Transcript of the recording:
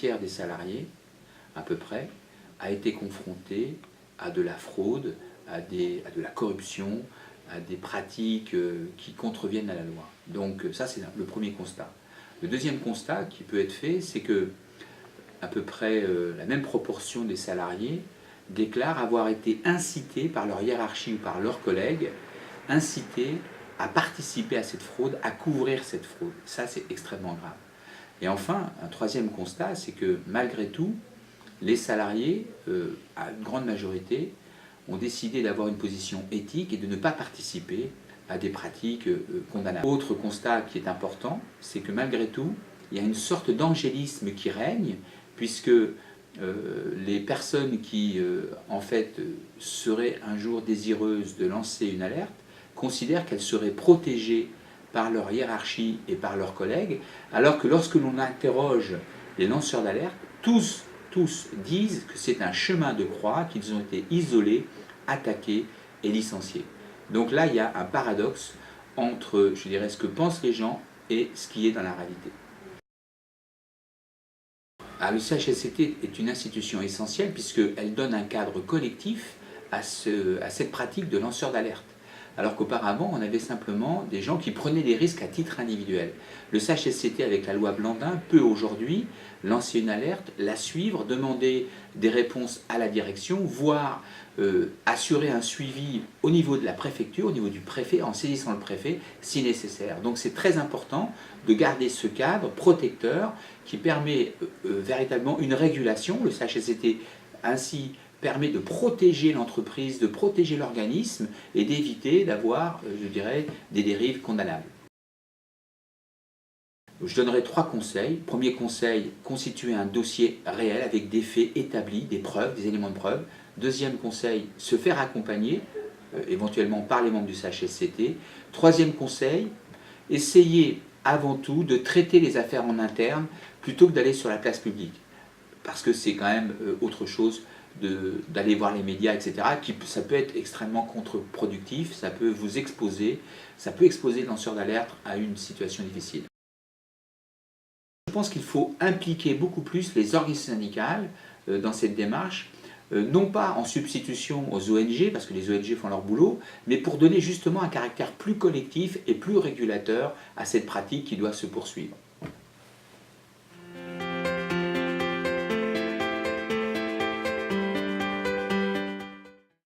tiers des salariés, à peu près, a été confronté à de la fraude, à de la corruption, à des pratiques qui contreviennent à la loi. Donc ça, c'est le premier constat. Le deuxième constat qui peut être fait, c'est que à peu près la même proportion des salariés déclarent avoir été incités par leur hiérarchie ou par leurs collègues, incités à participer à cette fraude, à couvrir cette fraude. Ça, c'est extrêmement grave. Et enfin, un troisième constat, c'est que malgré tout, les salariés, à une grande majorité, ont décidé d'avoir une position éthique et de ne pas participer à des pratiques condamnables. Autre constat qui est important, c'est que malgré tout, il y a une sorte d'angélisme qui règne, puisque les personnes qui, en fait, seraient un jour désireuses de lancer une alerte, considèrent qu'elles seraient protégées par leur hiérarchie et par leurs collègues, alors que lorsque l'on interroge les lanceurs d'alerte, tous disent que c'est un chemin de croix, qu'ils ont été isolés, attaqués et licenciés. Donc là, il y a un paradoxe entre, je dirais, ce que pensent les gens et ce qui est dans la réalité. Le CHSCT est une institution essentielle puisqu'elle donne un cadre collectif à cette pratique de lanceur d'alerte. Alors qu'auparavant, on avait simplement des gens qui prenaient des risques à titre individuel. Le CHSCT, avec la loi Blandin, peut aujourd'hui lancer une alerte, la suivre, demander des réponses à la direction, voire assurer un suivi au niveau de la préfecture, au niveau du préfet, en saisissant le préfet si nécessaire. Donc c'est très important de garder ce cadre protecteur qui permet véritablement une régulation. Le CHSCT ainsi permet de protéger l'entreprise, de protéger l'organisme et d'éviter d'avoir, je dirais, des dérives condamnables. Je donnerai 3 conseils. Premier conseil, constituer un dossier réel avec des faits établis, des preuves, des éléments de preuve. Deuxième conseil, se faire accompagner, éventuellement par les membres du CHSCT. Troisième conseil, essayer avant tout de traiter les affaires en interne plutôt que d'aller sur la place publique. Parce que c'est quand même autre chose d'aller voir les médias, etc. Ça peut être extrêmement contre-productif, ça peut vous exposer, ça peut exposer le lanceur d'alerte à une situation difficile. Je pense qu'il faut impliquer beaucoup plus les organisations syndicales dans cette démarche, non pas en substitution aux ONG, parce que les ONG font leur boulot, mais pour donner justement un caractère plus collectif et plus régulateur à cette pratique qui doit se poursuivre.